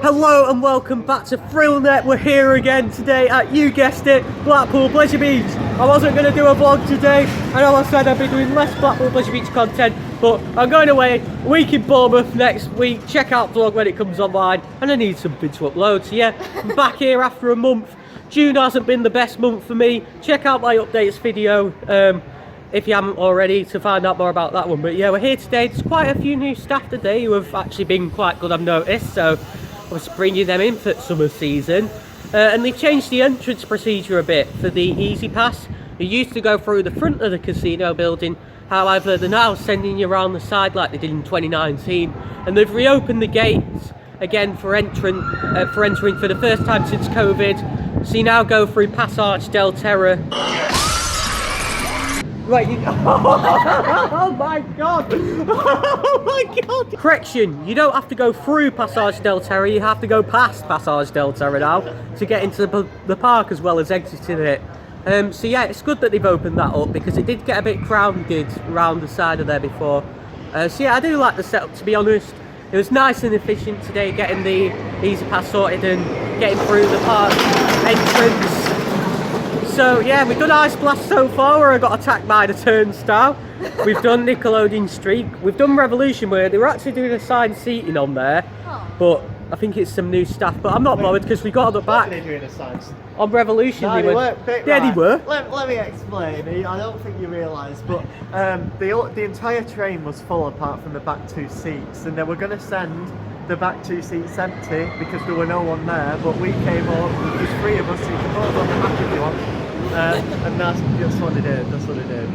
Hello and welcome back to ThrillNet. We're here again today at, you guessed it, Blackpool Pleasure Beach. I wasn't going to do a vlog today. I know I said I'd be doing less Blackpool Pleasure Beach content, but I'm going away a week in Bournemouth next week. Check out vlog when it comes online, and I need something to upload. So yeah, I'm back here after a month. June hasn't been the best month for me. Check out my updates video if you haven't already to find out more about that one. But yeah, we're here today. There's quite a few new staff today who have actually been quite good, I've noticed. So I was bringing them in for summer season, and they've changed the entrance procedure a bit for the Easy Pass. You used to go through the front of the casino building, however they're now sending you around the side like they did in 2019, and they've reopened the gates again for entering for the first time since COVID. So you now go through Passage del Terra. Right, oh my god! Oh my god! Correction, you don't have to go through Passage del Terra, you have to go past Passage del Terra now to get into the park as well as exiting it. So yeah, it's good that they've opened that up because it did get a bit crowded around the side of there before. So yeah, I do like the setup, to be honest. It was nice and efficient today getting the Easy Pass sorted and getting through the park entrance. So yeah, we've done Ice Blast so far where I got attacked by the turnstile. We've done Nickelodeon Streak. We've done Revolution where they were actually doing assigned seating on there. But I think it's some new stuff. But I'm not bothered because we got on the back. They doing assigned? On Revolution no, they were. Yeah, they were. Let me explain. I don't think you realise, but the entire train was full apart from the back two seats, and they were going to send the back two seats empty because there were no one there. But we came up. There's three of us, so you can put us on the back if you want. And that's what they did. That's what they did.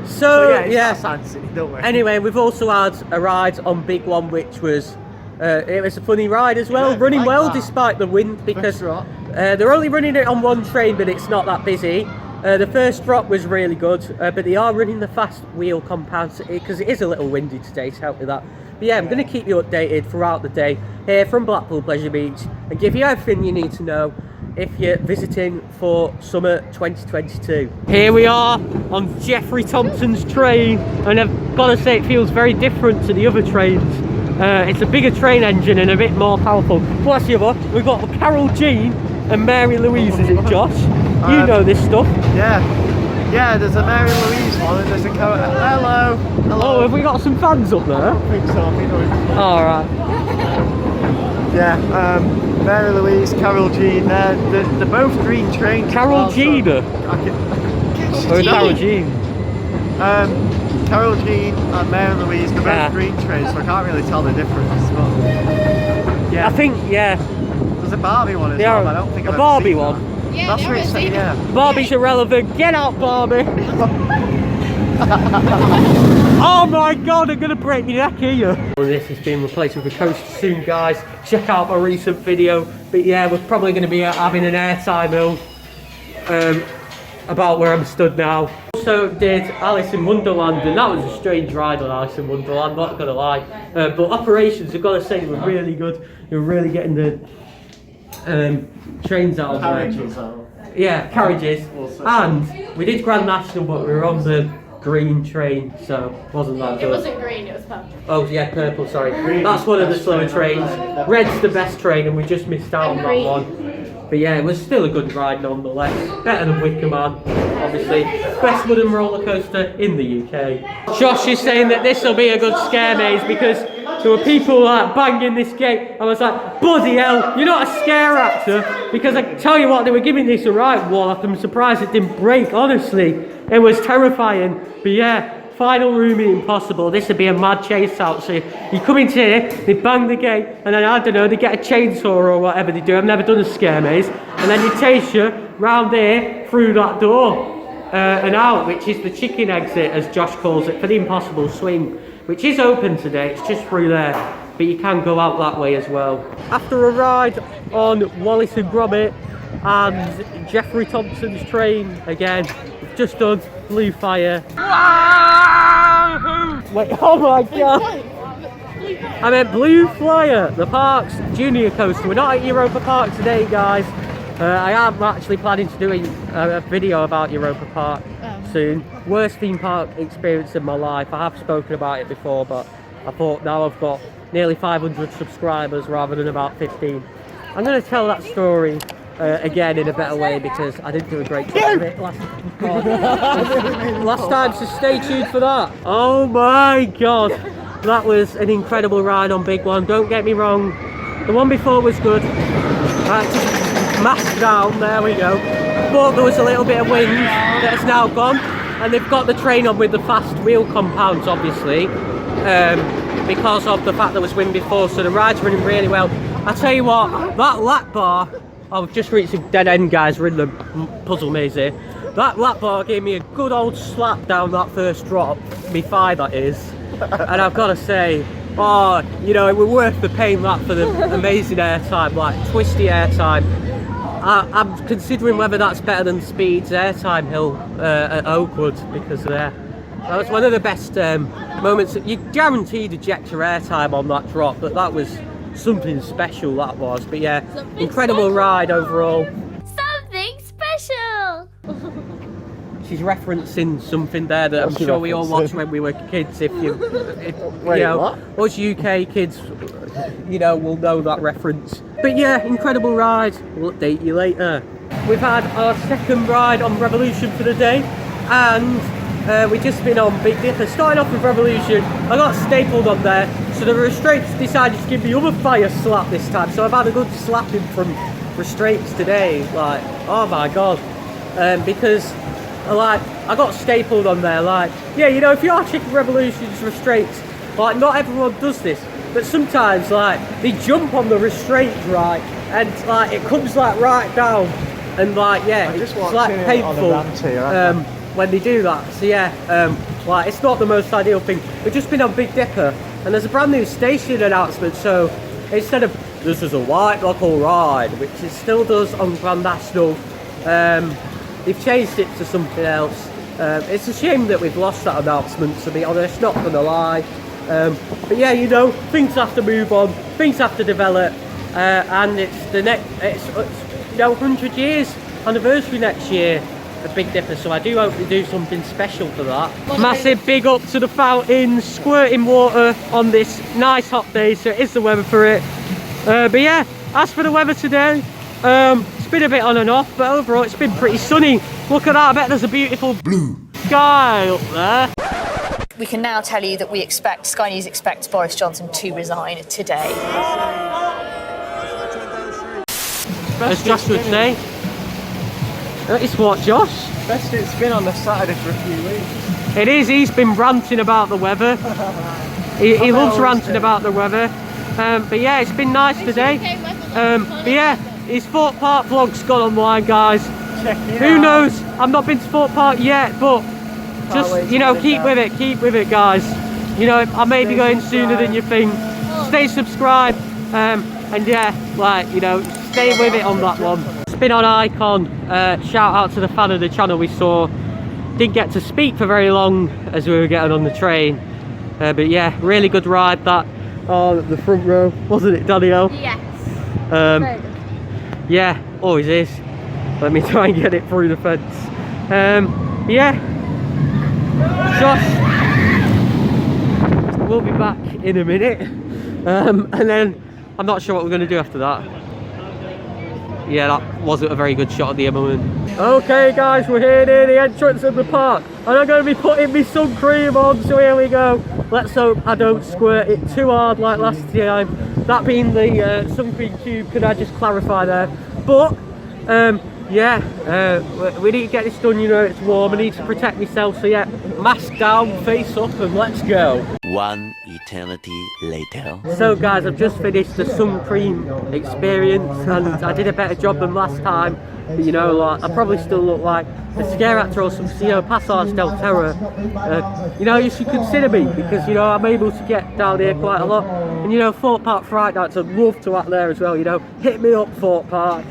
So yeah, it's not fancy, don't worry. Anyway, we've also had a ride on Big One, which was it was a funny ride as well, running like well that. despite the wind because they're only running it on one train, but it's not that busy. The first drop was really good, but they are running the fast wheel compound because it is a little windy today, to help with that. But yeah, I'm going to keep you updated throughout the day here from Blackpool Pleasure Beach and give you everything you need to know if you're visiting for summer 2022. Here we are on Geoffrey Thompson's train, and I've got to say it feels very different to the other trains. It's a bigger train engine and a bit more powerful. Plus the other, we've got Carol Jean and Mary Louise, is it Josh? You know this stuff. Yeah, there's a Mary Louise one and there's a hello. Oh, have we got some fans up there? I don't think so. Alright. Yeah, Mary Louise, Carol Jean, they're both green trains. Carol Jean? Or Carol Jean? Carol Jean and Mary Louise, they're both green trains, so I can't really tell the difference. But yeah, I think, yeah. There's a Barbie one as well, but I don't think I've a Barbie seen one. That. Yeah, that's what it said, yeah. Barbie's irrelevant. Get out, Barbie. Oh my god, I'm gonna break your neck here. Well, this is being replaced with a coaster soon, guys. Check out my recent video. But yeah, we're probably going to be having an airtime about where I'm stood now. Also did Alice in Wonderland, and that was a strange ride on Alice in Wonderland, not gonna lie. But operations, I've got to say, were really good. You were really getting the trains out of there. Yeah, carriages. And we did Grand National, but we were on the green train, so wasn't that good. It wasn't green, it was purple. Oh yeah, purple, sorry. That's one of the slower trains. Red's the best train and we just missed out on that one. But yeah, it was still a good ride nonetheless. Better than Wicker Man, obviously. Best wooden roller coaster in the UK. Josh is saying that this will be a good scare maze because there were people like banging this gate. I was like, bloody hell, you're not a scare actor. Because I tell you what, they were giving this a right wallop. I'm surprised it didn't break, honestly. It was terrifying. But yeah, final room impossible. This would be a mad chase out. So you come into here, they bang the gate, and then I don't know, they get a chainsaw or whatever they do. I've never done a scare maze. And then they chase you round here through that door and out, which is the chicken exit, as Josh calls it, for the impossible swing, which is open today. It's just through there, but you can go out that way as well. After a ride on Wallace and Gromit and Geoffrey Thompson's train again, we've just done Blue Fire. Wait, oh my god! I meant Blue Flyer, the park's junior coaster. We're not at Europa Park today, guys. I am actually planning to do a video about Europa Park soon. Worst theme park experience in my life. I have spoken about it before, but I thought now I've got nearly 500 subscribers rather than about 15. I'm going to tell that story again in a better way because I didn't do a great job of it last time, so stay tuned for that. Oh my god, that was an incredible ride on Big One. Don't get me wrong, the one before was good. Just masked down, there we go. But there was a little bit of wind that has now gone, and they've got the train on with the fast wheel compounds, obviously, because of the fact there was wind before, so the ride's running really well. I tell you what, that lap bar, I've just reached a dead end, guys, we're in the puzzle maze here. That lap bar gave me a good old slap down that first drop, me thigh that is, and I've got to say, oh, you know, it was worth the pain that for the amazing airtime, like twisty airtime. I'm considering whether that's better than Speed's airtime hill at Oakwood, because that was one of the best moments. You guaranteed ejector airtime on that drop, but that was something special, that was. But yeah, something incredible special. Ride overall. Something special. She's referencing something there that I'm sure we all watched when we were kids. If you know, us UK kids, you know, will know that reference. But yeah, incredible ride. We'll update you later. We've had our second ride on Revolution for the day, and we've just been on Big Dipper. Starting off with Revolution, I got stapled on there, so the restraints decided to give me other fire slap this time. So I've had a good slapping from restraints today. Like, oh my god, because like I got stapled on there. Like, yeah, you know, if you are checking Revolution's restraints, like not everyone does this, but sometimes like they jump on the restraint, right, and like it comes like right down, and like yeah, it's like painful when they do that. So yeah, like it's not the most ideal thing. We've just been on Big Dipper, and there's a brand new station announcement. So instead of this is a white knuckle ride, which it still does on Grand National, they've changed it to something else. It's a shame that we've lost that announcement, to be honest, not gonna lie. But yeah, you know, things have to move on, things have to develop, and it's the next, you know, 100 years anniversary next year of Big Dipper, so I do hope they do something special for that. Massive big up to the fountains, squirting water on this nice hot day, so it is the weather for it. But yeah, as for the weather today, it's been a bit on and off, but overall it's been pretty sunny. Look at that, I bet there's a beautiful blue sky up there. We can now tell you that Sky News expects Boris Johnson to resign today. As Josh would say. It's what, Josh? Best it's been on the Saturday for a few weeks. It is, he's been ranting about the weather. He loves ranting about the weather. But yeah, it's been nice today. But yeah, his Fort Park vlog's gone online, guys. Who knows? I've not been to Fort Park yet, but just, you know, keep with it, guys. You know, I may be going sooner than you think. Stay subscribed, and yeah, like, you know, stay with it on that one. Spin on Icon, shout out to the fan of the channel we saw. Didn't get to speak for very long as we were getting on the train. But yeah, really good ride that. Oh, the front row, wasn't it, Danielle? Yes. Yeah, always is. Let me try and get it through the fence. Yeah. Josh, we'll be back in a minute, and then I'm not sure what we're going to do after that. Yeah, that wasn't a very good shot at the moment. Okay guys, we're here near the entrance of the park, and I'm going to be putting my sun cream on, so here we go. Let's hope I don't squirt it too hard like last time. That being the sun cream tube, could I just clarify there? But yeah, we need to get this done, you know, it's warm, I need to protect myself, so yeah, mask down, face up, and let's go. One eternity later. So guys, I've just finished the sun cream experience, and I did a better job than last time. But, you know, like, I probably still look like a scare actor or some, you know, Passage del Terror. You know, you should consider me, because, you know, I'm able to get down here quite a lot. And, you know, Fort Park Fright Nights, I'd love to act there as well, you know. Hit me up, Fort Park.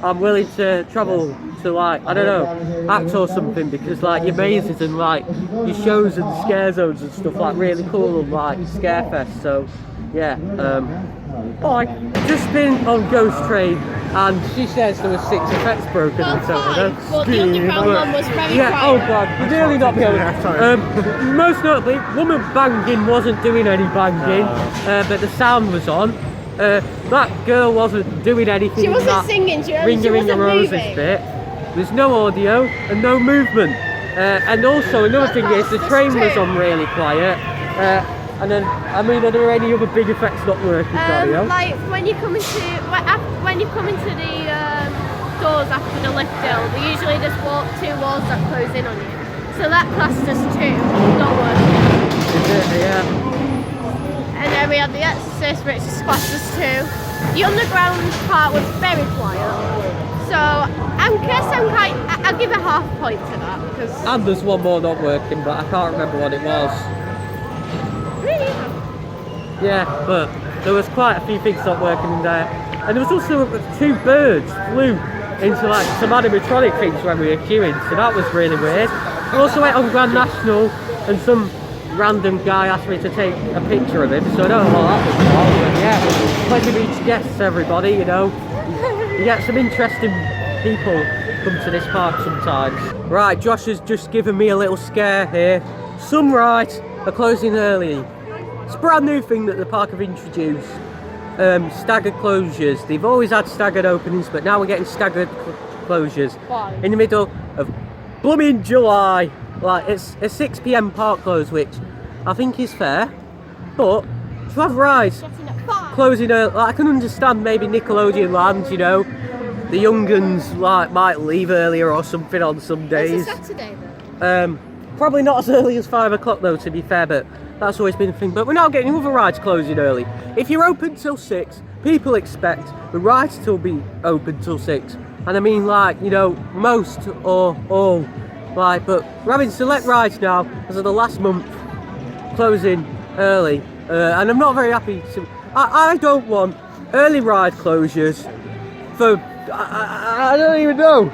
I'm willing to travel to, like, I don't know, act or something, because like your mazes and like your shows and scare zones and stuff like really cool and like Scarefest. So yeah, bye. Just been on Ghost Train, and she says there were 6 effects broken Well, in total. fine, but the underground one was very Yeah, quiet. oh god, you'd really not be able Yeah, sorry. most notably, woman banging wasn't doing any banging, but the sound was on. That girl wasn't doing anything. She wasn't in that singing, she Ring wasn't of Roses moving. bit. There's no audio and no movement. And also another thing is the train was on really quiet. And then, I mean, are there any other big effects not working, Danielle? Like when you come into the doors after the lift hill, they usually just walk 2 walls that close in on you. So that classed as 2, not working. Is it? Yeah. And then we had the Exorcist, which is classed as 2. The underground part was very quiet. So I'll give a half point to that because. And there's one more not working, but I can't remember what it was. Really? Yeah, but there was quite a few things not working in there. And there was also 2 birds flew into like some animatronic things when we were queuing, so that was really weird. We also went on Grand National and some random guy asked me to take a picture of him, so I don't know what that was about, but yeah, Pleasure Beach guests, everybody, you know. You get some interesting people come to this park sometimes. Right, Josh has just given me a little scare here. Some rides are closing early. It's a brand new thing that the park have introduced. Staggered closures. They've always had staggered openings, but now we're getting staggered closures. Why? In the middle of blooming July. Like, it's a 6 PM park close, which I think is fair. But to have rides Getting at 5. closing early, like, I can understand maybe Nickelodeon Land, you know. The young uns like might leave earlier or something on some days. It's a Saturday though. Probably not as early as 5 o'clock though, to be fair, but that's always been a thing. But we're not getting other rides closing early. If you're open till 6, people expect the rides to be open till 6. And I mean, like, you know, most or all. Like, but we're having select rides now as of the last month closing early. And I'm not very happy to. I don't want early ride closures for. I don't even know.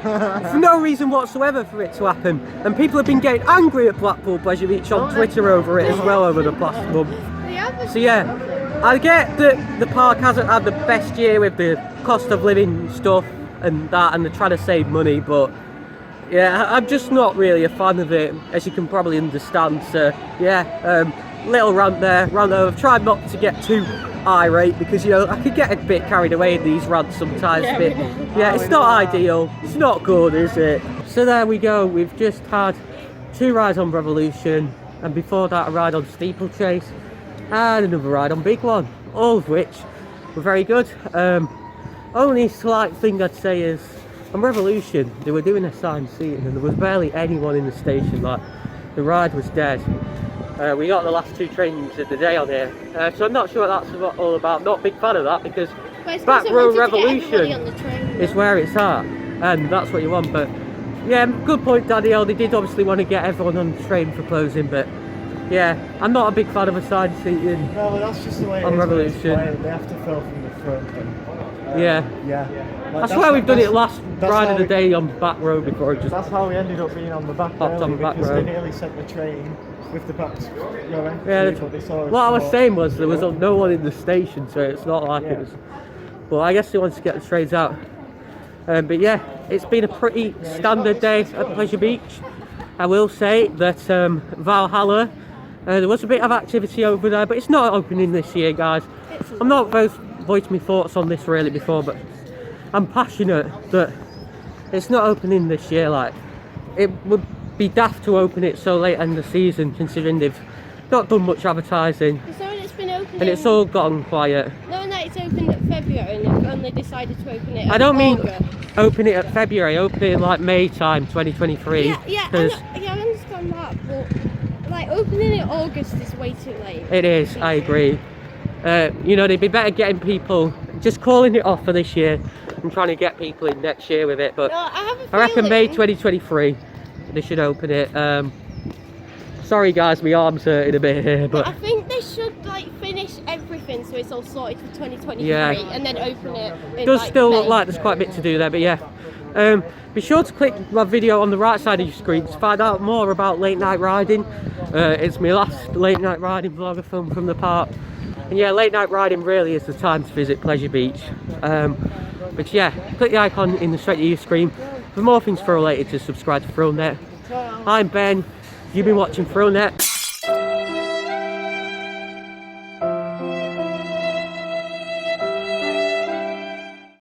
For no reason whatsoever for it to happen. And people have been getting angry at Blackpool Pleasure Beach on Twitter over it as well over the past month. So yeah, I get that the park hasn't had the best year with the cost of living stuff and that, and they're trying to save money, but yeah, I'm just not really a fan of it, as you can probably understand. So yeah, little rant there. I've tried not to get too irate because, you know, I could get a bit carried away in these rants sometimes. Yeah, but yeah, it's not ideal. It's not good, is it? So there we go. We've just had 2 rides on Revolution, and before that a ride on Steeplechase and another ride on Big One, all of which were very good. Only slight thing I'd say is on Revolution they were doing assigned seating and there was barely anyone in the station. Like, the ride was dead. We got the last 2 trains of the day on here, so I'm not sure what that's all about. Not a big fan of that because Back Row Revolution is where it's at, and that's what you want. But yeah, good point, Danielle. They did obviously want to get everyone on the train for closing, but yeah, I'm not a big fan of assigned seating. No, but that's just the way it on is Revolution. when it's played. They have to fill from the front. And, Yeah. Like, I swear we've done it last that's ride how of the we- day on Back Row before. Just That's how we ended up being on the back Hopped early, on back because row. they nearly sent the train with the back row empty, yeah. but they saw us What I was walk. saying was there was no one in the station, so it's not like Yeah. it was. But I guess they wanted to get the trains out. But yeah, it's been a pretty standard day at Pleasure Beach. I will say that Valhalla, there was a bit of activity over there, but it's not opening this year, guys. I'm not voiced my thoughts on this really before, but I'm passionate that it's not opening this year. Like, it would be daft to open it so late in the season, considering they've not done much advertising So it's been open. and it's all gone quiet. No, it's opened at February and they've only decided to open it. I don't mean August. open it at February, open it in like May time 2023. Yeah, I understand that, but like opening in August is way too late. It is, I agree. You know, they'd be better getting people, just calling it off for this year and trying to get people in next year with it. But No, I have a I reckon feeling- May 2023 they should open it. Sorry guys, my arm's hurting a bit here, I but think they should like finish everything so it's all sorted for 2023 Yeah. and then open it. it does still look like there's quite a bit to do there, but yeah. Be sure to click my video on the right side of your screen to find out more about late night riding. It's my last late night riding vlog I filmed from the park And yeah, late night riding really is the time to visit Pleasure Beach. But yeah, click the icon in the straight to your screen for more things Thrill related to subscribe to ThrillNet. I'm Ben, you've been watching ThrillNet.